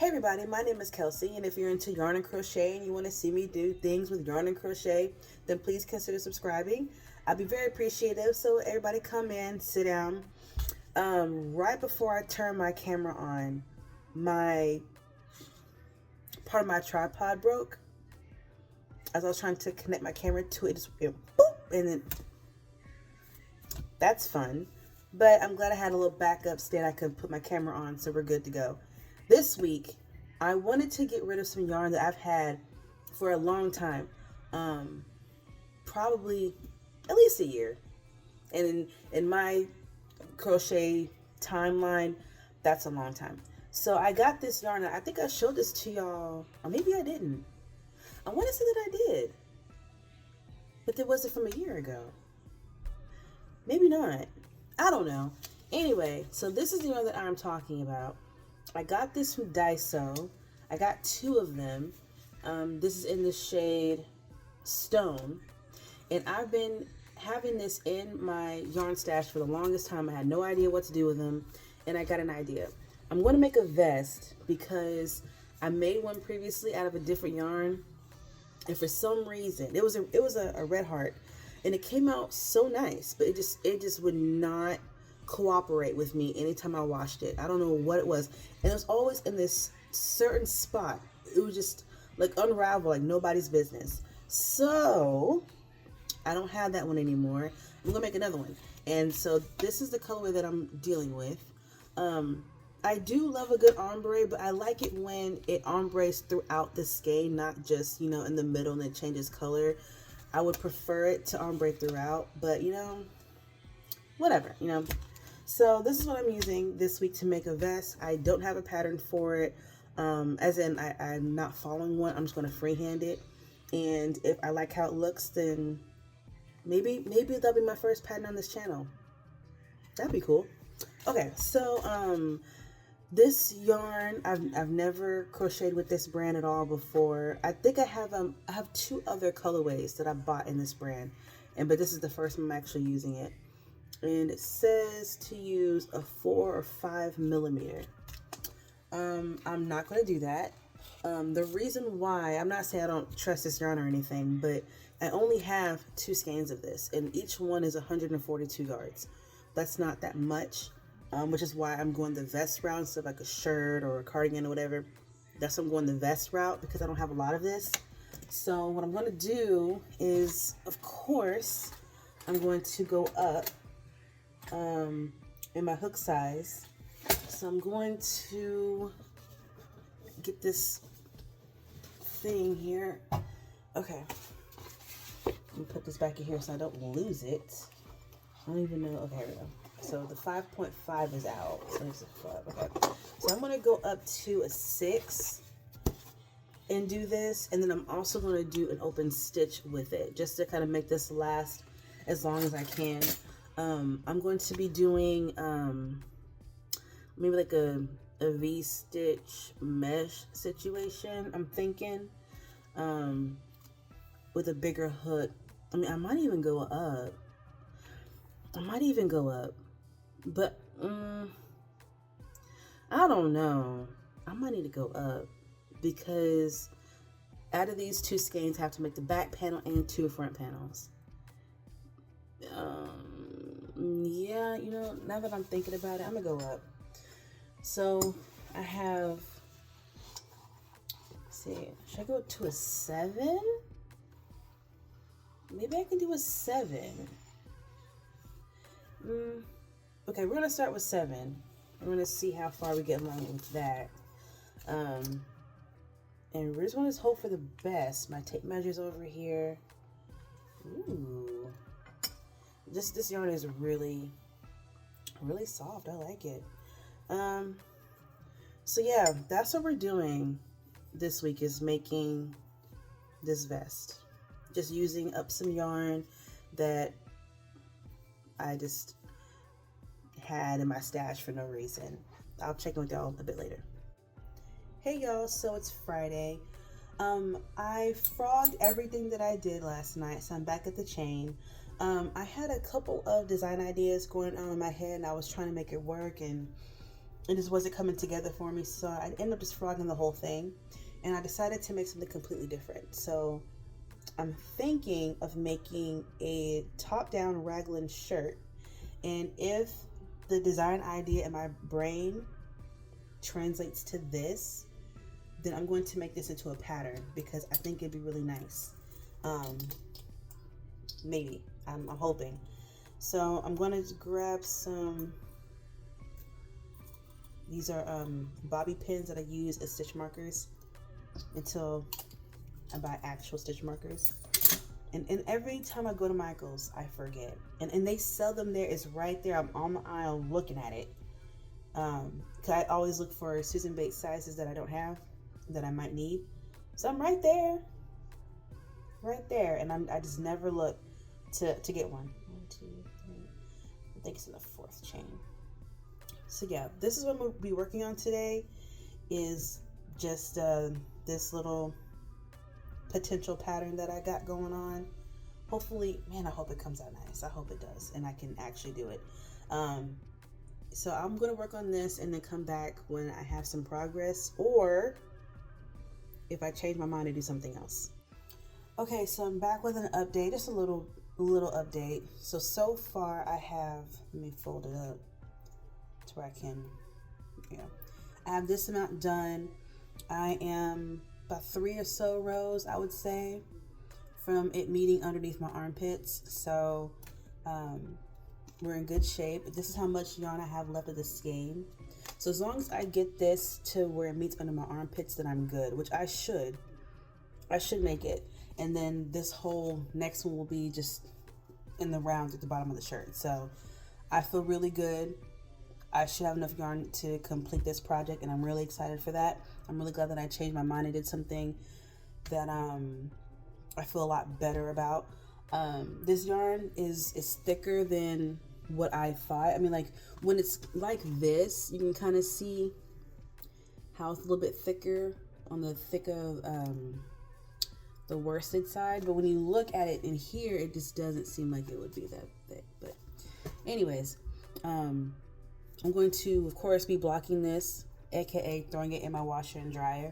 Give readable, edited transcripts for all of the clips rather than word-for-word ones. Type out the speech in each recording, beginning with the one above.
everybody, my name is Kelsey, and if you're into yarn and crochet and you want to see me do things with yarn and crochet, then please consider subscribing. I'd be very appreciative. So everybody come in, sit down. Right before I turn my camera on, my part of my tripod broke. As I was trying to connect my camera to it, it boop, and then that's fun. But I'm glad I had a little backup stand I could put my camera on, so we're good to go. This week, I wanted to get rid of some yarn that I've had for a long time. Probably at least a year. And in my crochet timeline, that's a long time. So I got this yarn. I think I showed this to y'all, or maybe I didn't. I want to say that I did, but it wasn't from a year ago. Maybe not. I don't know. Anyway, so this is the yarn that I'm talking about. I got this from Daiso. I got two of them. This is in the shade Stone. And I've been having this in my yarn stash for the longest time. I had no idea what to do with them. And I got an idea. I'm going to make a vest because I made one previously out of a different yarn. And for some reason, it was a red heart. And it came out so nice, but it just would not cooperate with me anytime I washed it. I don't know what it was. And it was always in this certain spot. It was just like unravel, like nobody's business. So I don't have that one anymore. I'm gonna make another one. And so this is the colorway that I'm dealing with. I do love a good ombre, but I like it when it ombres throughout the skein, not just, in the middle and it changes color. I would prefer it to ombre throughout, but whatever, So this is what I'm using this week to make a vest. I don't have a pattern for it, as in I'm not following one. I'm just going to freehand it. And if I like how it looks, then maybe that'll be my first pattern on this channel. That'd be cool. Okay, so this yarn, I've never crocheted with this brand at all before. I think I have two other colorways that I bought in this brand, but this is the first time I'm actually using it. And it says to use a 4 or 5 millimeter. I'm not going to do that. The reason why, I'm not saying I don't trust this yarn or anything, but I only have 2 skeins of this, and each one is 142 yards. That's not that much. Which is why I'm going the vest route instead of like a shirt or a cardigan or whatever. That's why I'm going the vest route, because I don't have a lot of this. So what I'm going to do is, of course, I'm going to go up in my hook size. So I'm going to get this thing here. Okay. Let me put this back in here so I don't lose it. I don't even know. Okay, here we go. So the 5.5 is out. So there's a 5. Okay. So I'm going to go up to a 6 and do this. And then I'm also going to do an open stitch with it, just to kind of make this last as long as I can. I'm going to be doing maybe like a V-stitch mesh situation, I'm thinking, with a bigger hook. I mean, I might even go up. But I don't know. I might need to go up, because out of these 2 skeins, I have to make the back panel and 2 front panels. Yeah, now that I'm thinking about it, I'm gonna go up. So I have, let's see, should I go to a 7? Maybe I can do a 7. Okay, we're gonna start with 7. We're gonna see how far we get along with that. And we're just gonna hope for the best. My tape measure's over here. Ooh, this yarn is really soft. I like it. So yeah, that's what we're doing this week, is making this vest. Just using up some yarn that I just had in my stash for no reason. I'll check in with y'all a bit later. Hey y'all, so it's Friday. I frogged everything that I did last night, so I'm back at the chain. I had a couple of design ideas going on in my head, and I was trying to make it work, and it just wasn't coming together for me. So I ended up just frogging the whole thing, and I decided to make something completely different. So I'm thinking of making a top-down raglan shirt, and if the design idea in my brain translates to this, then I'm going to make this into a pattern because I think it'd be really nice. Maybe. I'm hoping. So I'm going to grab some, these are bobby pins that I use as stitch markers until I buy actual stitch markers. And every time I go to Michael's, I forget. And they sell them there. It's right there. I'm on the aisle looking at it. Cause I always look for Susan Bates sizes that I don't have, that I might need. So I'm right there. Right there. And I just never look to get one. 1, 2, 3. I think it's in the 4th chain. So yeah, this is what we'll be working on today, is just this little potential pattern that I got going on. Hopefully, man, I hope it comes out nice. I hope it does, and I can actually do it. So I'm gonna work on this and then come back when I have some progress, or if I change my mind to do something else. Okay, so I'm back with an update, just a little update. So far I have, let me fold it up to where I can, I have this amount done. I am about 3 or so rows, I would say, from it meeting underneath my armpits. So we're in good shape. This is how much yarn I have left of the skein. So as long as I get this to where it meets under my armpits, then I'm good, which I should make it. And then this whole next one will be just in the round at the bottom of the shirt. So I feel really good. I should have enough yarn to complete this project, and I'm really excited for that. I'm really glad that I changed my mind and did something that I feel a lot better about. This yarn is thicker than what I thought. I mean, like when it's like this, you can kind of see how it's a little bit thicker on the the worsted side, but when you look at it in here, it just doesn't seem like it would be that thick. But anyways, I'm going to, of course, be blocking this, aka throwing it in my washer and dryer,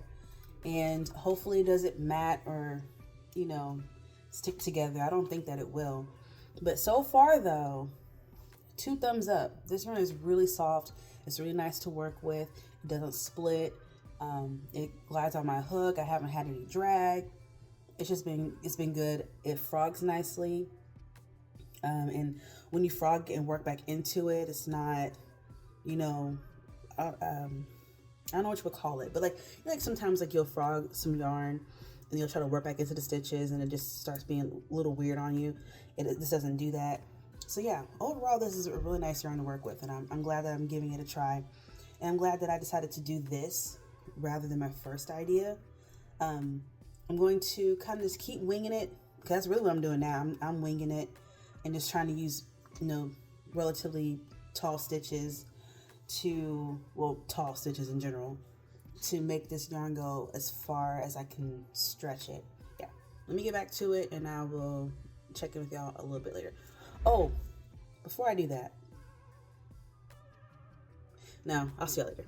and hopefully it doesn't mat or, stick together. I don't think that it will, but so far though, 2 thumbs up. This yarn is really soft. It's really nice to work with. It doesn't split. It glides on my hook. I haven't had any drag. It's been good. It frogs nicely, and when you frog and work back into it, it's not, I don't know what you would call it, but like sometimes like you'll frog some yarn and you'll try to work back into the stitches and it just starts being a little weird on you. This doesn't do that. So yeah, overall this is a really nice yarn to work with, and I'm glad that I'm giving it a try, and I'm glad that I decided to do this rather than my first idea. I'm going to kind of just keep winging it, because that's really what I'm doing now. I'm winging it and just trying to use, relatively tall stitches tall stitches in general, to make this yarn go as far as I can stretch it. Yeah, let me get back to it and I will check in with y'all a little bit later. Oh, before I do that, no, I'll see y'all later.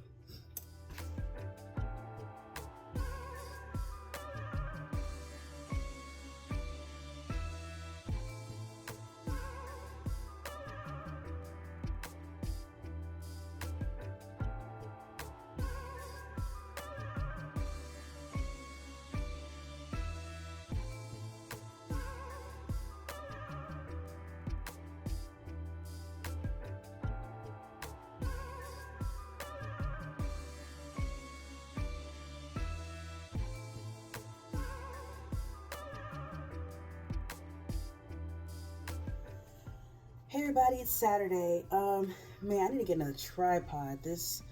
Hey everybody, it's Saturday. Man, I need to get another tripod. This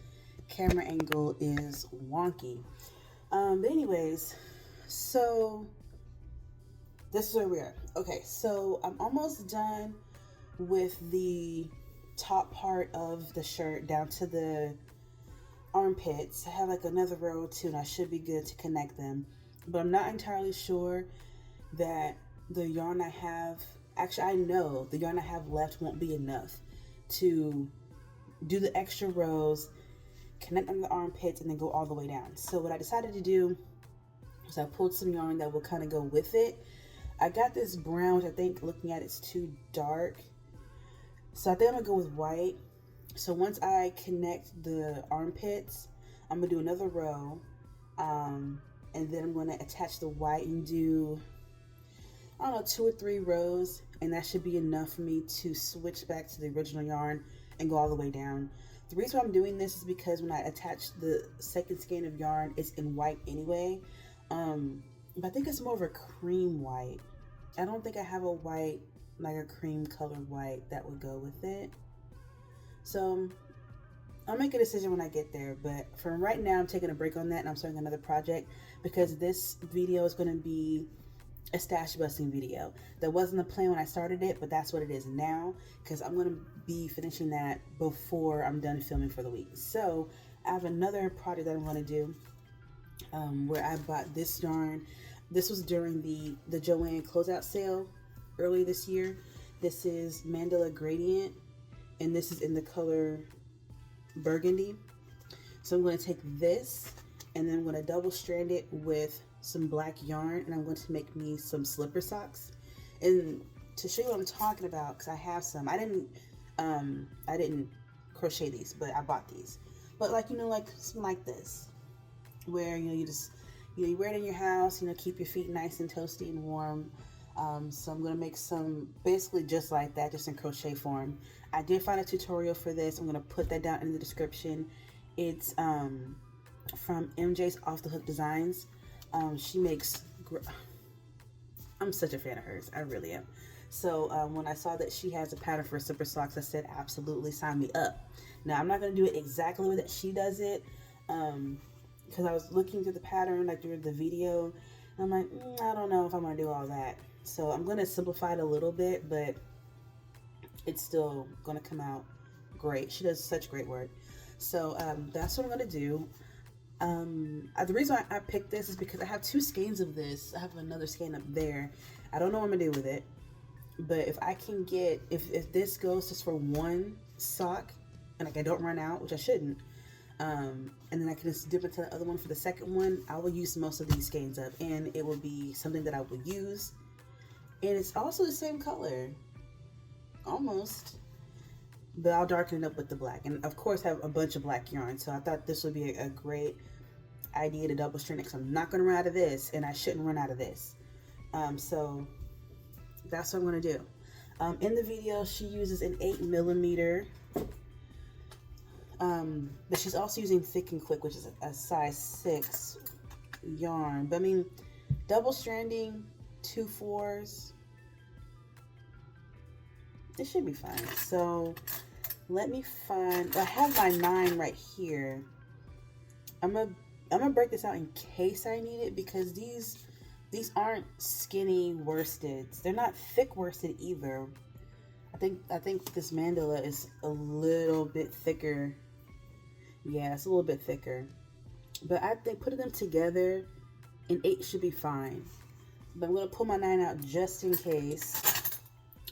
camera angle is wonky. But anyways, so this is where we are. Okay, so I'm almost done with the top part of the shirt down to the armpits. I have like another row or 2 and I should be good to connect them. But I'm not entirely sure that the yarn I have, actually I know the yarn I have left won't be enough to do the extra rows connect under the armpits, and then go all the way down. So what I decided to do was I pulled some yarn that will kind of go with it. I got this brown, which I think looking at it's too dark. So I think I'm gonna go with white. So once I connect the armpits, I'm gonna do another row. And then I'm gonna attach the white and do, I don't know, 2 or 3 rows. And that should be enough for me to switch back to the original yarn and go all the way down. The reason why I'm doing this is because when I attach the second skein of yarn, it's in white anyway. But I think it's more of a cream white. I don't think I have a white, like a cream colored white that would go with it. So I'll make a decision when I get there, but for right now I'm taking a break on that and I'm starting another project because this video is going to be a stash busting video. That wasn't the plan when I started it, but that's what it is now because I'm going to be finishing that before I'm done filming for the week. So I have another project that I'm going to do where I bought this yarn. This was during the Joann closeout sale earlier this year. This is Mandala Gradient, and this is in the color burgundy. So I'm going to take this and then I'm going to double strand it with some black yarn, and I'm going to make me some slipper socks. And to show you what I'm talking about, because I have some, I didn't crochet these, but I bought these. But like, you know, like something like this, where, you know, you just, you know, you wear it in your house, you know, keep your feet nice and toasty and warm. So I'm going to make some basically just like that, just in crochet form. I did find a tutorial for this. I'm going to put that down in the description. It's from MJ's Off the Hook Designs. She makes, I'm such a fan of hers. I really am. So when I saw that she has a pattern for slipper socks, I said, absolutely, sign me up. Now, I'm not going to do it exactly the way that she does it, because I was looking through the pattern, like during the video, and I'm like, I don't know if I'm going to do all that. So I'm going to simplify it a little bit, but it's still going to come out great. She does such great work. So that's what I'm going to do. The reason I picked this is because I have 2 skeins of this. I have another skein up there. I don't know what I'm going to do with it. But if I can get, if this goes just for 1 sock, and like I don't run out, which I shouldn't, and then I can just dip into the other one for the second one, I will use most of these skeins up, and it will be something that I will use. And it's also the same color, almost, but I'll darken it up with the black. And of course I have a bunch of black yarn, so I thought this would be a great idea to double strand it, because I'm not going to run out of this, and I shouldn't run out of this. So that's what I'm going to do. In the video, she uses an 8mm, but she's also using Thick and Quick, which is a size 6 yarn. But I mean, double stranding 2 4s, it should be fine. So let me find, I have my 9 right here. I'm gonna break this out in case I need it, because these aren't skinny worsteds. They're not thick worsted either. I think this mandala is a little bit thicker. Yeah, it's a little bit thicker. But I think putting them together, an 8 should be fine. But I'm gonna pull my 9 out just in case.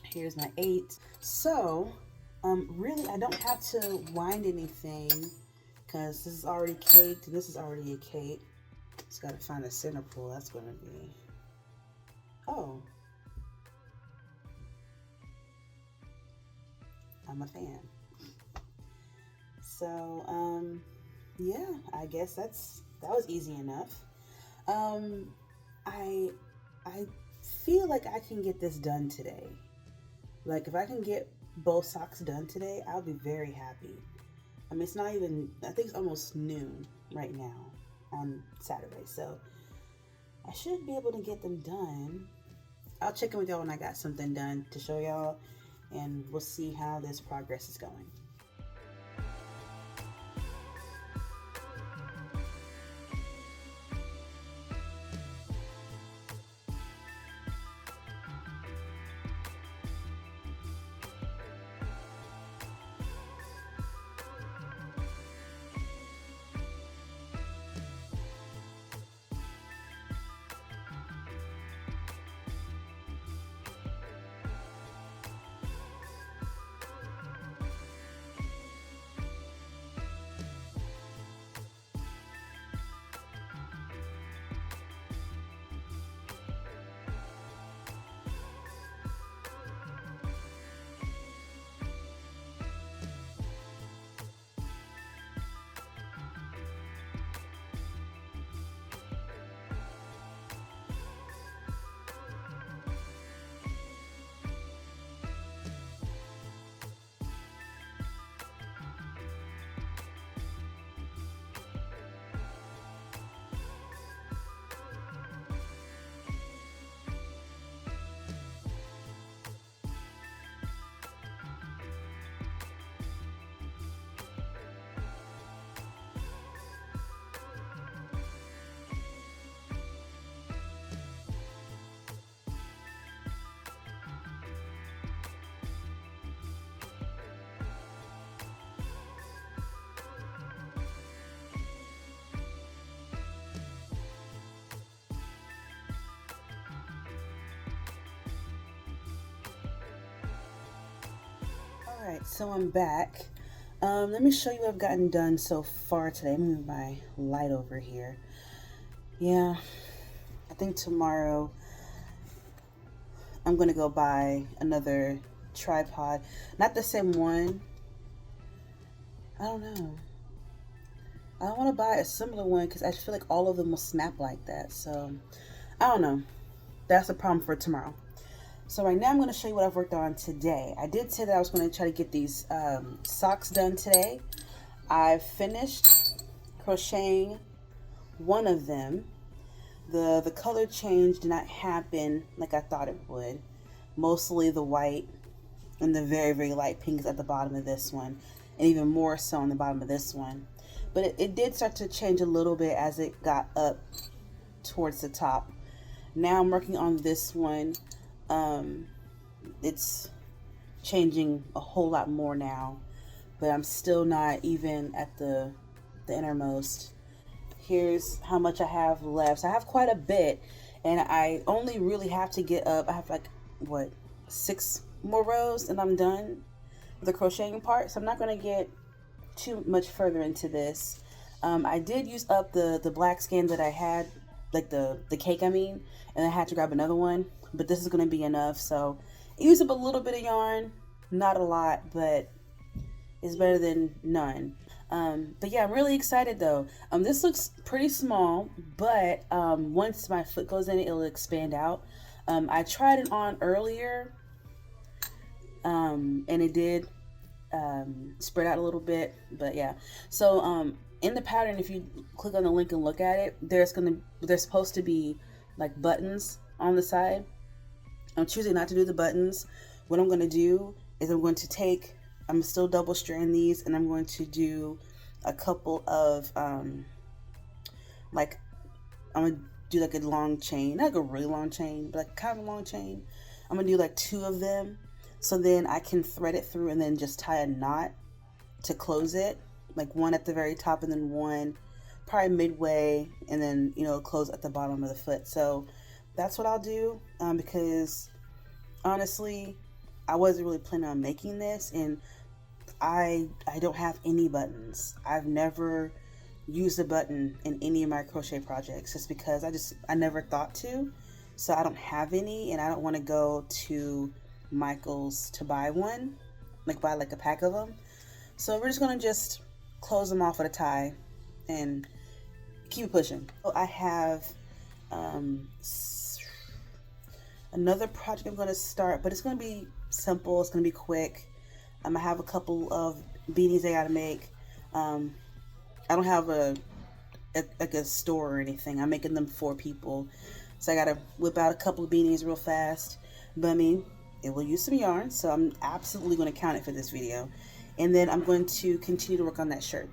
Here's my 8. So, really, I don't have to wind anything, because this is already caked, and this is already a cake. Just gotta find a center pull. That's gonna be, oh, I'm a fan. So, yeah, I guess that was easy enough. I feel like I can get this done today. Like, if I can get both socks done today, I'll be very happy. I mean, it's not even, I think it's almost noon right now on Saturday, so I should be able to get them done. I'll check in with y'all when I got something done to show y'all, and we'll see how this progress is going. Alright, so I'm back. Let me show you what I've gotten done so far today. I'm gonna move my light over here. Yeah, I think tomorrow I'm gonna go buy another tripod. Not the same one. I don't know. I want to buy a similar one because I feel like all of them will snap like that. So, I don't know. That's a problem for tomorrow. So right now I'm going to show you what I've worked on today. I did say that I was going to try to get these socks done today. I finished crocheting one of them. The color change did not happen like I thought it would. Mostly the white and the very, very light pink is at the bottom of this one. And even more so on the bottom of this one. But it did start to change a little bit as it got up towards the top. Now I'm working on this one. It's changing a whole lot more now, but I'm still not even at the innermost. Here's how much I have left. So I have quite a bit, and I only really have to get up. I have like, what, 6 more rows and I'm done with the crocheting part. So I'm not going to get too much further into this. I did use up the black skein that I had, like the cake I mean, and I had to grab another one, but this is going to be enough. So use up a little bit of yarn, not a lot, but it's better than none. But yeah, I'm really excited though. This looks pretty small, but once my foot goes in it, it'll expand out. I tried it on earlier, and it did spread out a little bit, but yeah. So in the pattern, if you click on the link and look at it, there's supposed to be like buttons on the side. I'm choosing not to do the buttons. What I'm going to do is I'm still double strand these, and I'm going to do a couple of I'm going to do like a long chain, not like a really long chain, but like kind of a long chain. I'm going to do like 2 of them, so then I can thread it through and then just tie a knot to close it, like one at the very top and then one probably midway, and then close at the bottom of the foot. So that's what I'll do, because honestly I wasn't really planning on making this, and I don't have any buttons. I've never used a button in any of my crochet projects just because I never thought to. So I don't have any, and I don't want to go to Michael's to buy one, buy like a pack of them. So we're just gonna close them off with a tie and keep pushing. So I have another project I'm going to start, but it's going to be simple. It's going to be quick. I have a couple of beanies I got to make. I don't have a store or anything. I'm making them for people. So I got to whip out a couple of beanies real fast. But I mean, it will use some yarn, so I'm absolutely going to count it for this video. And then I'm going to continue to work on that shirt.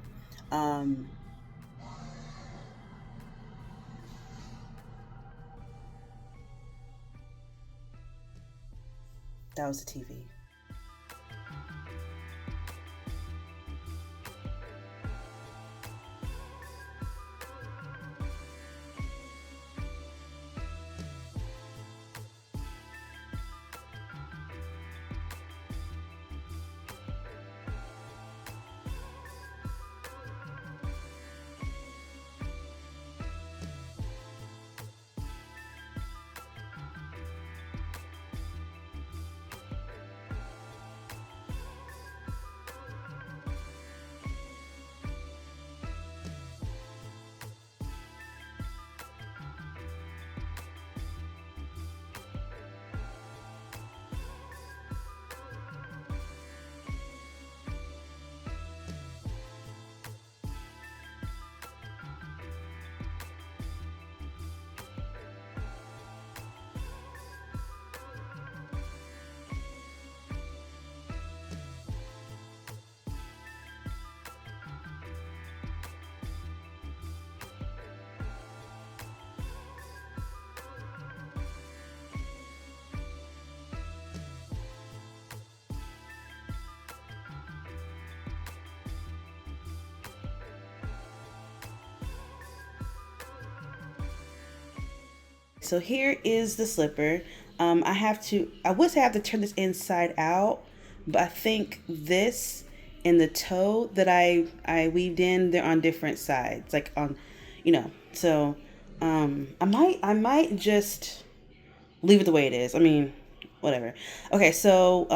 That was the TV. So here is the slipper. I would say I have to turn this inside out, but I think this and the toe that I weaved in, they're on different sides, like on, so I might just leave it the way it is. I mean, whatever. Okay, so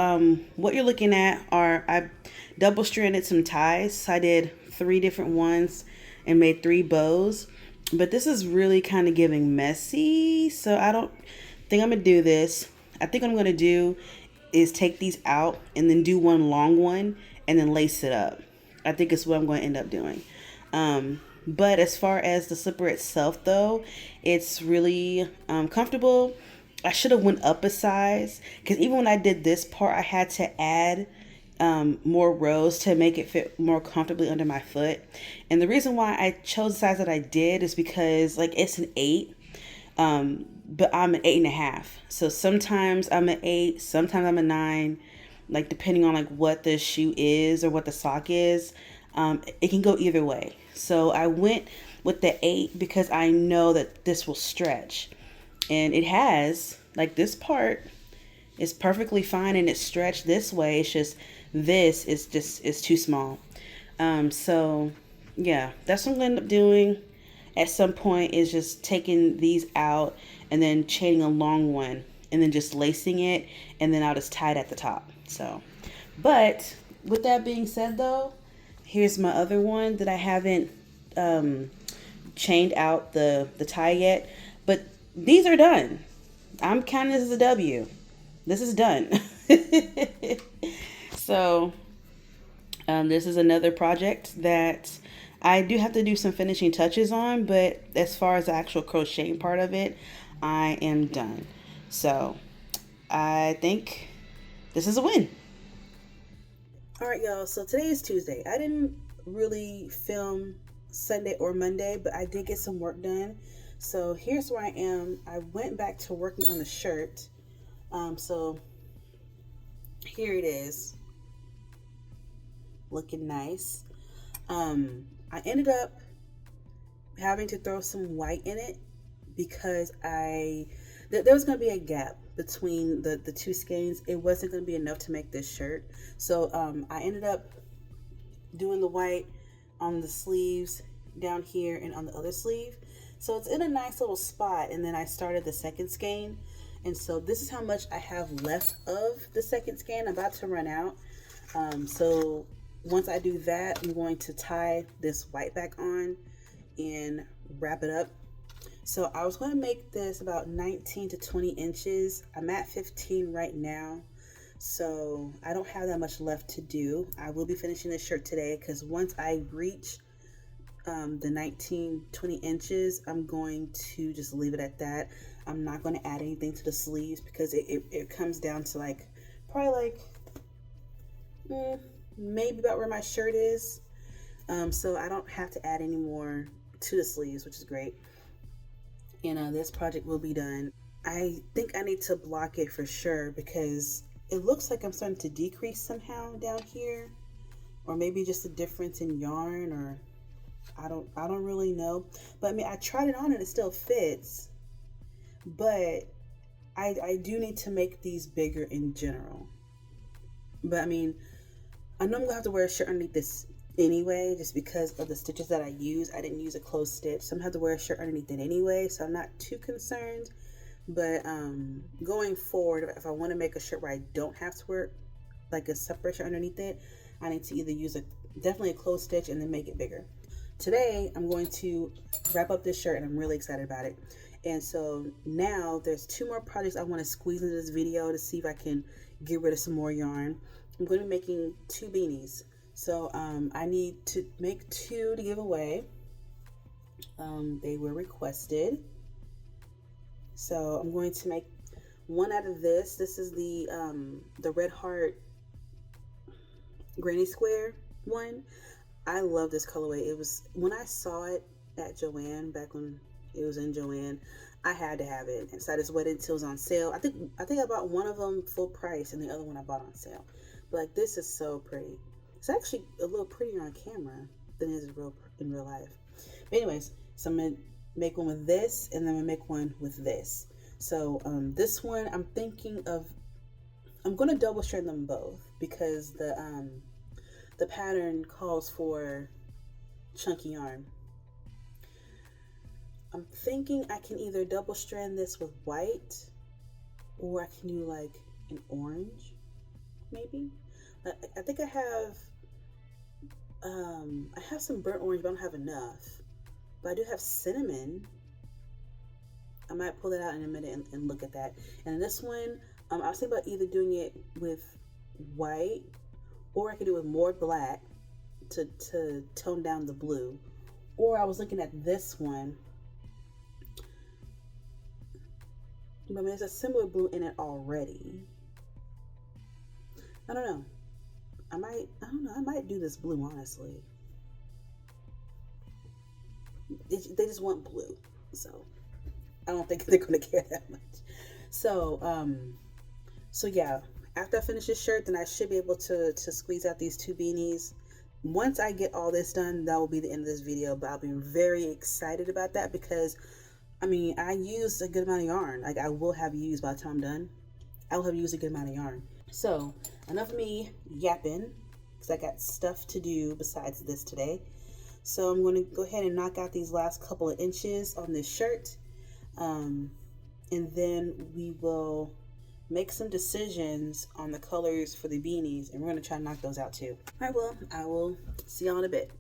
what you're looking at are, I double stranded some ties. I did 3 different ones and made 3 bows. But this is really kind of giving messy, so I don't think I'm gonna do this. I think what I'm gonna do is take these out and then do one long one and then lace it up. I think it's what I'm going to end up doing. But as far as the slipper itself, though, it's really comfortable. I should have went up a size, because even when I did this part, I had to add more rows to make it fit more comfortably under my foot. And the reason why I chose the size that I did is because, like, it's an 8, but I'm an 8.5. So sometimes I'm an 8, sometimes I'm a 9, like depending on like what the shoe is or what the sock is. It can go either way. So I went with the 8 because I know that this will stretch, and it has, like, this part is perfectly fine and it's stretched this way. It's just this is too small. So yeah, that's what I'm gonna end up doing at some point, is just taking these out and then chaining a long one and then just lacing it, and then I'll just tie it at the top. So, but with that being said, though, here's my other one that I haven't chained out the tie yet, but these are done. I'm counting this as a W. This is done. So this is another project that I do have to do some finishing touches on, but as far as the actual crocheting part of it, I am done. So I think this is a win. All right, y'all. So today is Tuesday. I didn't really film Sunday or Monday, but I did get some work done. So here's where I am. I went back to working on the shirt. So here it is, looking nice. I ended up having to throw some white in it because there was going to be a gap between the 2 skeins. It wasn't going to be enough to make this shirt. So I ended up doing the white on the sleeves down here and on the other sleeve. So it's in a nice little spot. And then I started the second skein. And so this is how much I have left of the second skein. I'm about to run out. So once I do that, I'm going to tie this white back on and wrap it up. So I was going to make this about 19 to 20 inches. I'm at 15 right now, so I don't have that much left to do. I will be finishing this shirt today, because once I reach the 19-20 inches, I'm going to just leave it at that. I'm not going to add anything to the sleeves, because it comes down to like probably like maybe about where my shirt is. So I don't have to add any more to the sleeves, which is great. And this project will be done. I think I need to block it for sure, because it looks like I'm starting to decrease somehow down here, or maybe just a difference in yarn, or I don't really know. But I mean, I tried it on and it still fits, but I do need to make these bigger in general. But I mean, I know I'm gonna have to wear a shirt underneath this anyway, just because of the stitches that I use. I didn't use a closed stitch, so I'm gonna have to wear a shirt underneath it anyway, so I'm not too concerned. But going forward, if I want to make a shirt where I don't have to wear like a separate shirt underneath it, I need to either use definitely a closed stitch and then make it bigger. Today I'm going to wrap up this shirt, and I'm really excited about it. And so now there's 2 more projects I want to squeeze into this video to see if I can get rid of some more yarn. I'm going to be making 2 beanies. So I need to make 2 to give away. They were requested. So I'm going to make one out of this. This is the Red Heart Granny Square one. I love this colorway. It was, when I saw it at Joann, back when it was in Joann, I had to have it. And so I just waited until it was on sale. I think I bought one of them full price and the other one I bought on sale. But like, this is so pretty. It's actually a little prettier on camera than it is in real life. But anyways, so I'm going to make one with this, and then I'm going to make one with this. So this one, I'm thinking of I'm going to double strand them both because the pattern calls for chunky yarn. I'm thinking I can either double strand this with white, or I can do like an orange, maybe. I think I have some burnt orange, but I don't have enough. But I do have cinnamon. I might pull that out in a minute and look at that. And this one, I was thinking about either doing it with white, or I could do it with more black to tone down the blue. Or I was looking at this one. I mean, there's a similar blue in it already. I don't know. I might do this blue, honestly. They just want blue, so I don't think they're gonna care that much. So yeah, after I finish this shirt, then I should be able to squeeze out these two beanies. Once I get all this done, that will be the end of this video, but I'll be very excited about that because, I mean, I used a good amount of yarn. Like, I will have used, by the time I'm done, I will have used a good amount of yarn. So, enough of me yapping, because I got stuff to do besides this today. So I'm going to go ahead and knock out these last couple of inches on this shirt. And then we will make some decisions on the colors for the beanies, and we're going to try and knock those out too. All right, well, I will see y'all in a bit.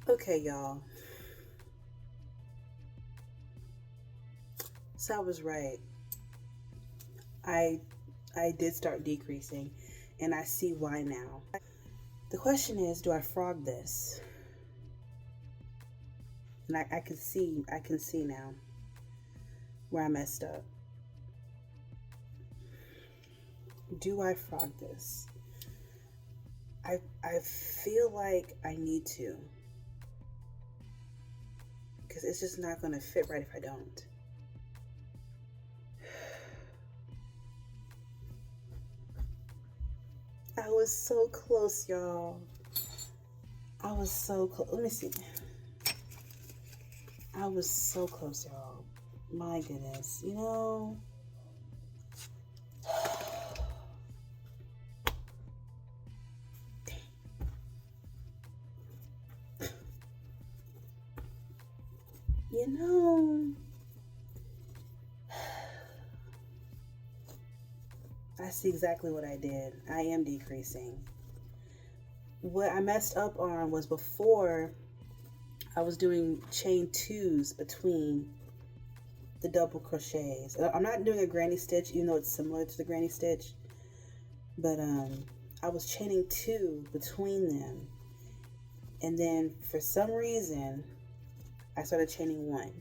Okay, y'all. So I was right. I did start decreasing, and I see why now. The question is, do I frog this? And I can see now where I messed up. Do I frog this? I feel like I need to, because it's just not going to fit right if I don't. I was so close, y'all. I was so close. Let me see. I was so close, y'all. My goodness. You know, you know, I see exactly what I did. I am decreasing. What I messed up on was before I was doing chain twos between the double crochets. I'm not doing a granny stitch, even though it's similar to the granny stitch, but I was chaining two between them, and then for some reason I started chaining one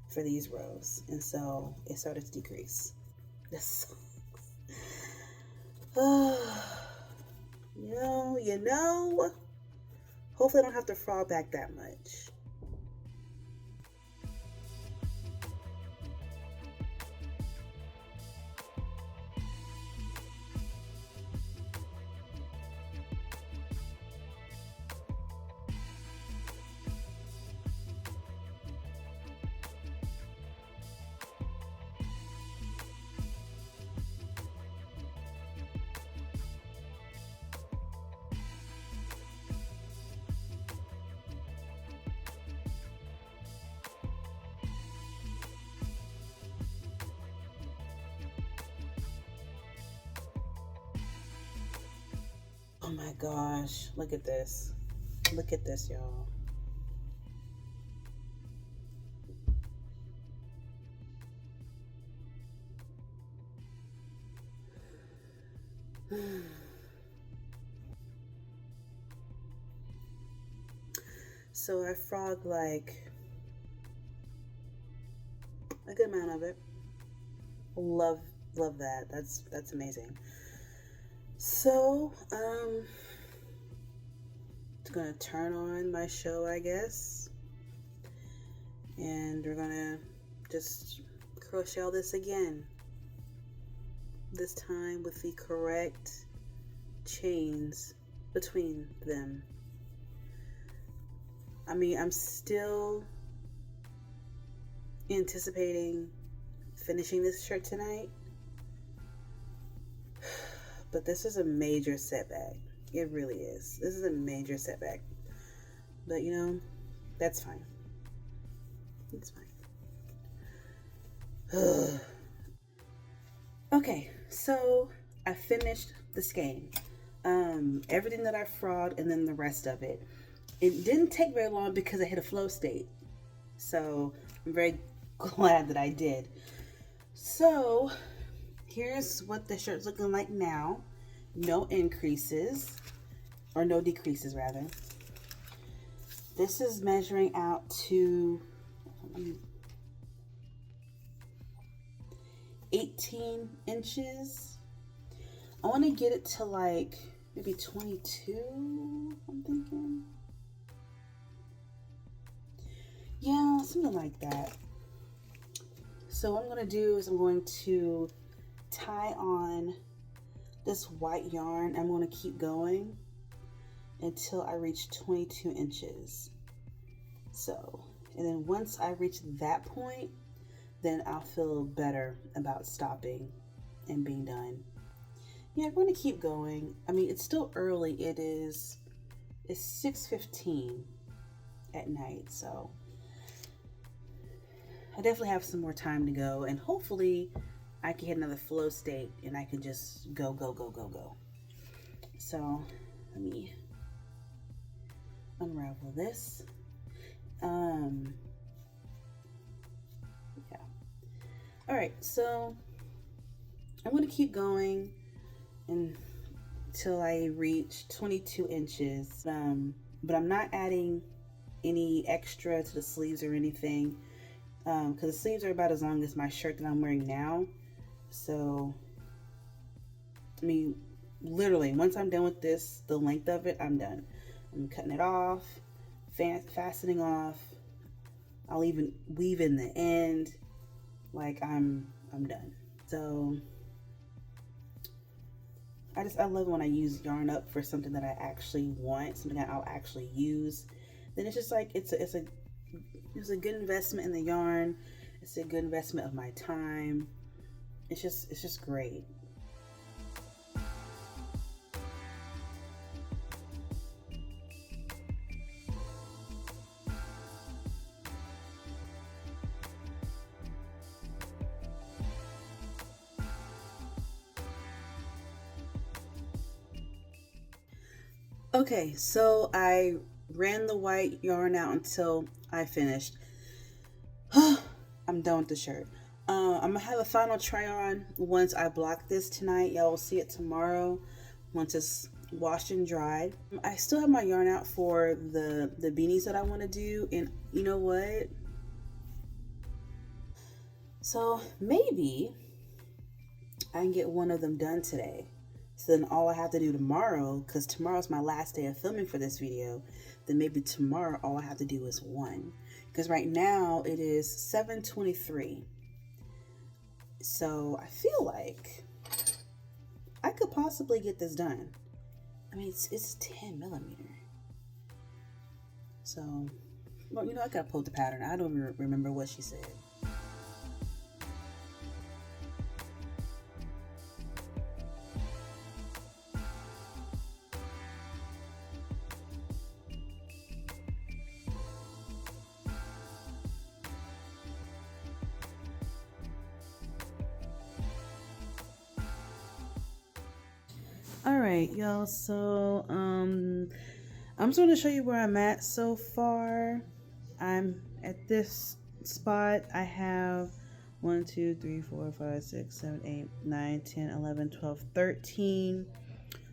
for these rows, and so it started to decrease. This you know, hopefully I don't have to frog back that much. my gosh, look at this. Look at this, y'all. So I frog like a good amount of it. Love that. That's amazing. So it's gonna turn on my show, I guess, and we're gonna just crochet all this again. This time with the correct chains between them. I mean, I'm still anticipating finishing this shirt tonight, but this is a major setback. It really is. This is a major setback. But you know, that's fine. It's fine. Okay, so I finished the skein. Everything that I frogged and then the rest of it. It didn't take very long because I hit a flow state. So I'm very glad that I did. So here's what the shirt's looking like now. No increases, or no decreases rather. This is measuring out to 18 inches. I want to get it to like maybe 22, I'm thinking. Yeah, something like that. So what I'm going to do is I'm going to tie on this white yarn. I'm going to keep going until I reach 22 inches. So, and then once I reach that point, then I'll feel better about stopping and being done. Yeah, I'm going to keep going. I mean, it's still early. It's 6:15 at night, so I definitely have some more time to go, and hopefully I can hit another flow state and I can just go. So let me unravel this. Yeah. All right, so I'm going to keep going until I reach 22 inches. But I'm not adding any extra to the sleeves or anything. Because the sleeves are about as long as my shirt that I'm wearing now. So, I mean, literally, once I'm done with this, the length of it, I'm done. I'm cutting it off, fastening off. I'll even weave in the end. Like, I'm done. So, I love when I use yarn up for something that I actually want, something that I'll actually use. Then it's just like, it's a good investment in the yarn. It's a good investment of my time. It's just great. Okay, so I ran the white yarn out until I finished. I'm done with the shirt. I'm gonna have a final try on once I block this tonight. Y'all will see it tomorrow once it's washed and dried. I still have my yarn out for the beanies that I want to do, and you know what? So maybe I can get one of them done today. So then all I have to do tomorrow, because tomorrow's my last day of filming for this video, then maybe tomorrow all I have to do is one. Because right now it is 7:23. So I feel like I could possibly get this done. I mean, it's 10 millimeter. So, well, you know, I gotta pull the pattern. I don't remember what she said. All right, y'all. So, I'm just going to show you where I'm at so far. I'm at this spot. I have 1, 2, 3, 4, 5, 6, 7, 8, 9, 10, 11, 12, 13.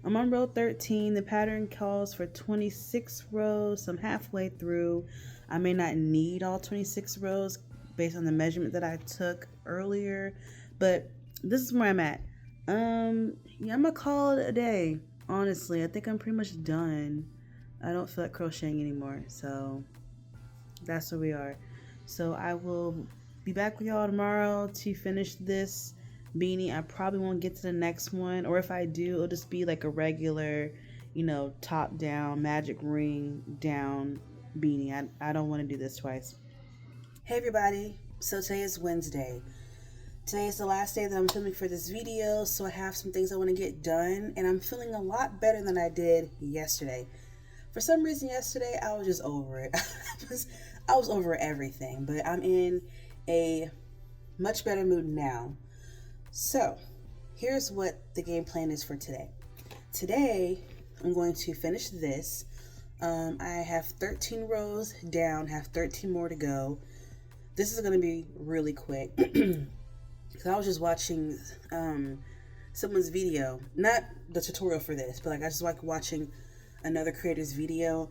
I'm on row 13. The pattern calls for 26 rows. So I'm halfway through. I may not need all 26 rows based on the measurement that I took earlier, but this is where I'm at. Yeah, I'm gonna call it a day. Honestly, I think I'm pretty much done. I don't feel like crocheting anymore, so that's where we are. So I will be back with y'all tomorrow to finish this beanie. I probably won't get to the next one, or if I do, it'll just be like a regular, top down magic ring down beanie. I don't want to do this twice. Hey everybody, so today is Wednesday. Today is the last day that I'm filming for this video, so I have some things I want to get done, and I'm feeling a lot better than I did yesterday. For some reason yesterday, I was just over it. I was over everything, but I'm in a much better mood now. So, here's what the game plan is for today. Today, I'm going to finish this. I have 13 rows down, have 13 more to go. This is going to be really quick. Because I was just watching someone's video, not the tutorial for this, but like I just like watching another creator's video.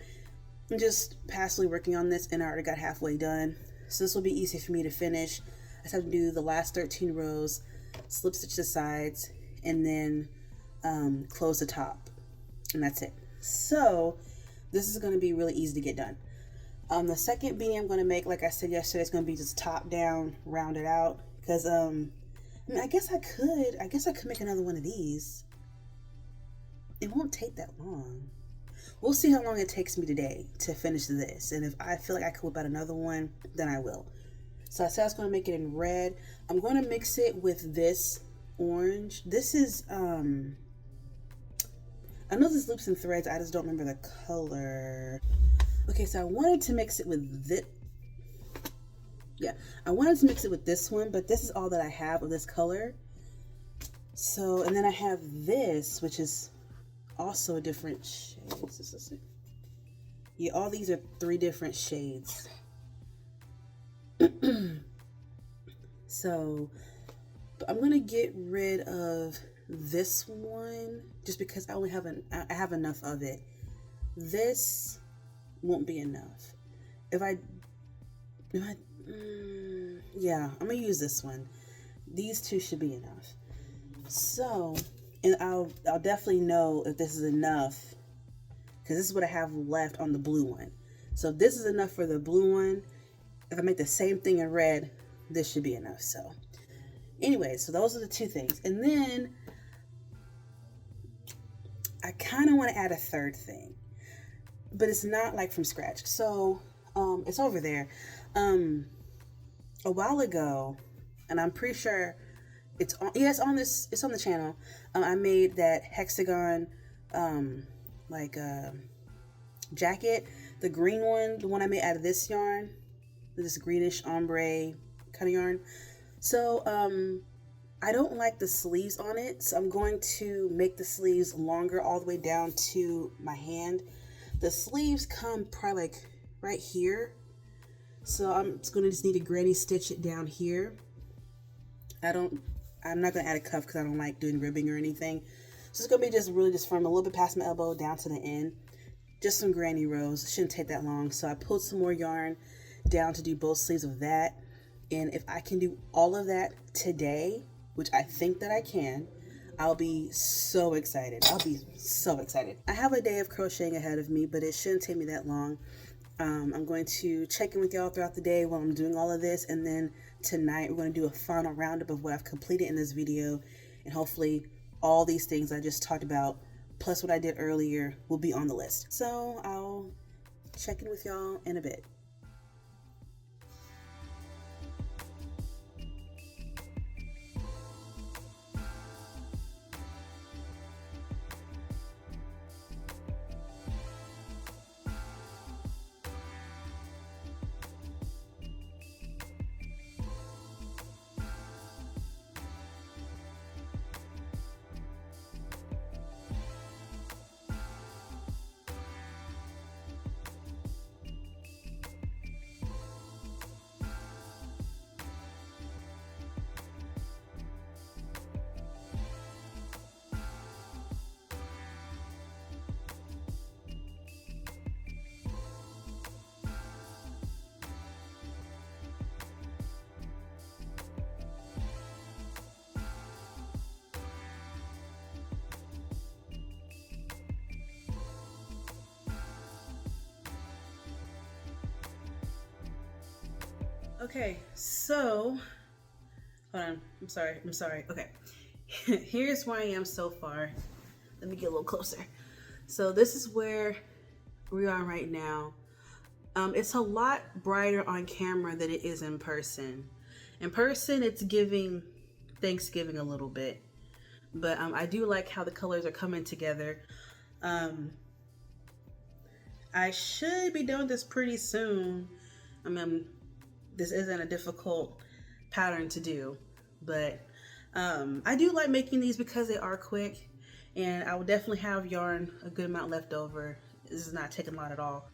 I'm just passively working on this, and I already got halfway done. So this will be easy for me to finish. I just have to do the last 13 rows, slip stitch the sides, and then close the top, and that's it. So this is going to be really easy to get done. The second beanie I'm going to make, like I said yesterday, it's going to be just top down, rounded out. Because I guess I could make another one of these. It won't take that long. We'll see how long it takes me today to finish this, and if I feel like I could whip out another one, then I will. So I said I was going to make it in red. I'm going to mix it with this orange. This is I know this loops and threads, I just don't remember the color. Okay, so I wanted to mix it with this. Yeah, I wanted to mix it with this one, but this is all that I have of this color. So, and then I have this, which is also a different shade. Yeah, all these are 3 different shades. So, but I'm gonna get rid of this one just because I have enough of it. This won't be enough. Yeah, I'm gonna use this one. These 2 should be enough. So, and I'll definitely know if this is enough, because this is what I have left on the blue one. So if this is enough for the blue one, if I make the same thing in red, this should be enough. So anyway, so those are the 2 things. And then I kind of want to add a third thing, but it's not like from scratch. So it's over there. A while ago, and I'm pretty sure it's on the channel. I made that hexagon jacket, the green one, the one I made out of this yarn, this greenish ombre kind of yarn. So I don't like the sleeves on it, so I'm going to make the sleeves longer all the way down to my hand. The sleeves come probably like right here. So I'm just going to need to granny stitch it down here. I'm not going to add a cuff because I don't like doing ribbing or anything. So it's going to be just from a little bit past my elbow down to the end. Just some granny rows. It shouldn't take that long. So I pulled some more yarn down to do both sleeves of that. And if I can do all of that today, which I think that I can, I'll be so excited. I have a day of crocheting ahead of me, but it shouldn't take me that long. I'm going to check in with y'all throughout the day while I'm doing all of this, and then tonight we're going to do a final roundup of what I've completed in this video, and hopefully all these things I just talked about plus what I did earlier will be on the list. So I'll check in with y'all in a bit. Okay, so hold on. I'm sorry. Okay. Here's where I am so far. Let me get a little closer. So this is where we are right now. It's a lot brighter on camera than it is in person. In person, it's giving Thanksgiving a little bit, but I do like how the colors are coming together. Um, I should be doing this pretty soon. I mean, this isn't a difficult pattern to do, but I do like making these because they are quick, and I will definitely have yarn a good amount left over. This is not taking a lot at all.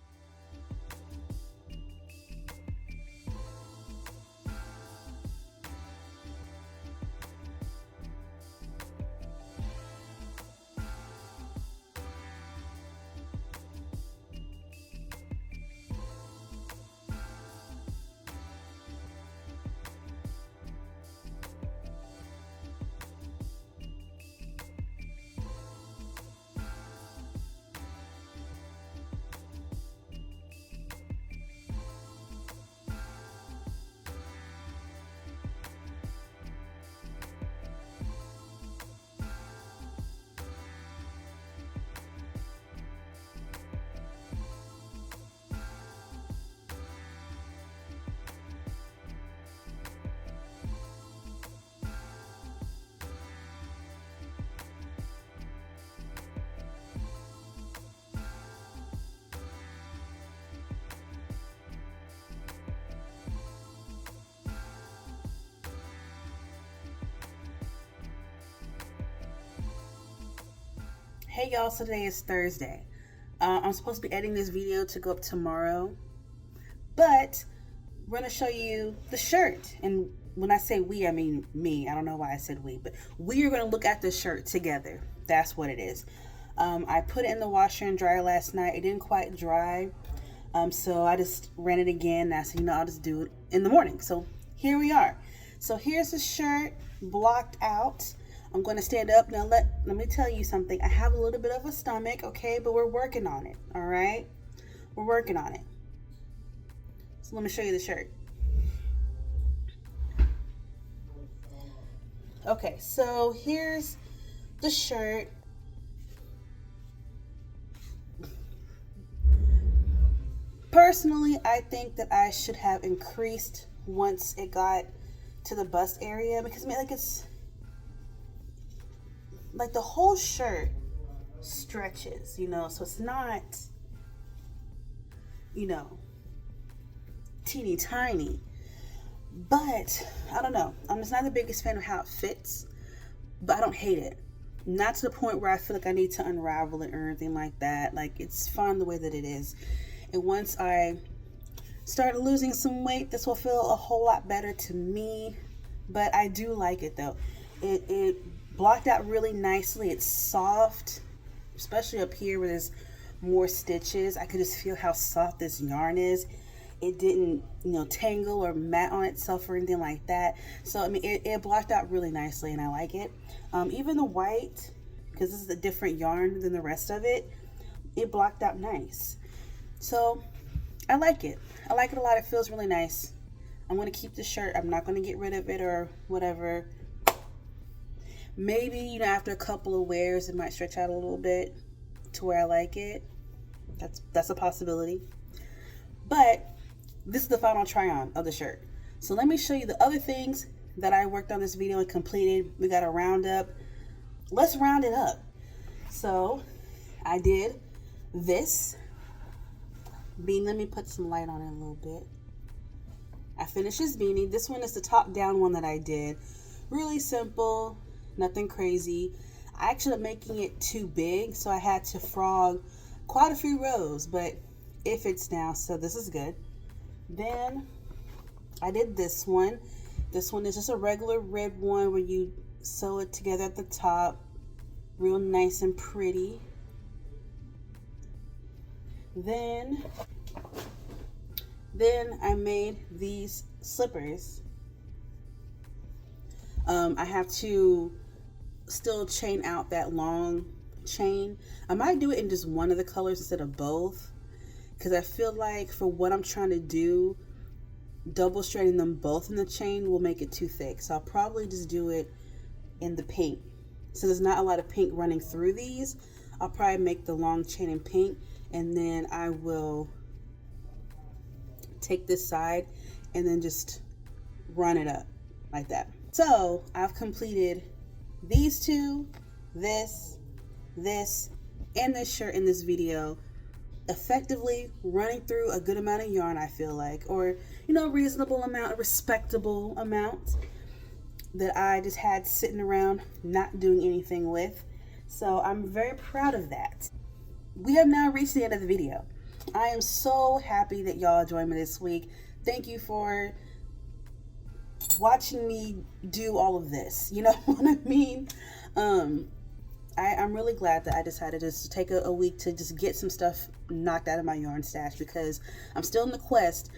Hey y'all, so today is Thursday. I'm supposed to be editing this video to go up tomorrow, but we're gonna show you the shirt. And when I say we, I mean me. I don't know why I said we, but we are gonna look at the shirt together. That's what it is. I put it in the washer and dryer last night. It didn't quite dry, so I just ran it again. And I said, I'll just do it in the morning. So here we are. So here's the shirt blocked out. I'm going to stand up. Now let me tell you something. I have a little bit of a stomach, okay? But we're working on it, all right? We're working on it. So let me show you the shirt. Okay, so here's the shirt. Personally, I think that I should have increased once it got to the bust area, because I mean, like, it's like the whole shirt stretches, so it's not, teeny tiny. But I don't know. I'm just not the biggest fan of how it fits, but I don't hate it. Not to the point where I feel like I need to unravel it or anything like that. Like, it's fine the way that it is. And once I start losing some weight, this will feel a whole lot better to me. But I do like it though. It blocked out really nicely. It's soft, especially up here where there's more stitches. I could just feel how soft this yarn is. It didn't, tangle or mat on itself or anything like that. So, I mean, it blocked out really nicely, and I like it. Even the white, because this is a different yarn than the rest of it, it blocked out nice. So, I like it. I like it a lot. It feels really nice. I'm going to keep the shirt. I'm not going to get rid of it or whatever. Maybe, after a couple of wears, it might stretch out a little bit to where I like it. That's a possibility. But this is the final try on of the shirt. So let me show you the other things that I worked on this video and completed. We got a roundup. Let's round it up. So I did this beanie. Let me put some light on it a little bit. I finished this beanie. This one is the top down one that I did. Really simple. Nothing crazy. I actually ended up making it too big, so I had to frog quite a few rows, but it fits now, so this is good. Then I did this one. This one is just a regular rib one where you sew it together at the top, real nice and pretty. Then I made these slippers. I have to still chain out that long chain. I might do it in just one of the colors instead of both, because I feel like for what I'm trying to do, double stranding them both in the chain will make it too thick. So I'll probably just do it in the pink. So there's not a lot of pink running through these. I'll probably make the long chain in pink, and then I will take this side and then just run it up like that. So I've completed these two, this, and this shirt in this video, effectively running through a good amount of yarn, I feel like, or, you know, reasonable amount, a respectable amount that I just had sitting around not doing anything with. So I'm very proud of that. We have now reached the end of the video. I am so happy that y'all joined me this week. Thank you for watching me do all of this. You know what I mean? I'm really glad that I decided just to take a week to just get some stuff knocked out of my yarn stash, because I'm still in the quest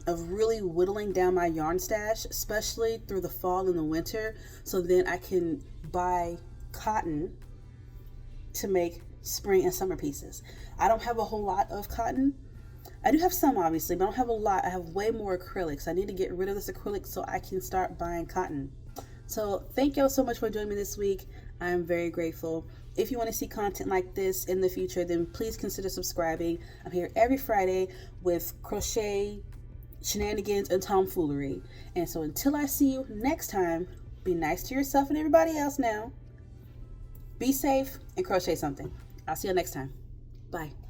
of really whittling down my yarn stash, especially through the fall and the winter, so then I can buy cotton to make spring and summer pieces. I don't have a whole lot of cotton. I do have some, obviously, but I don't have a lot. I have way more acrylics. I need to get rid of this acrylic so I can start buying cotton. So thank y'all so much for joining me this week. I am very grateful. If you want to see content like this in the future, then please consider subscribing. I'm here every Friday with crochet shenanigans and tomfoolery. And so until I see you next time, be nice to yourself and everybody else now. Be safe and crochet something. I'll see you next time. Bye.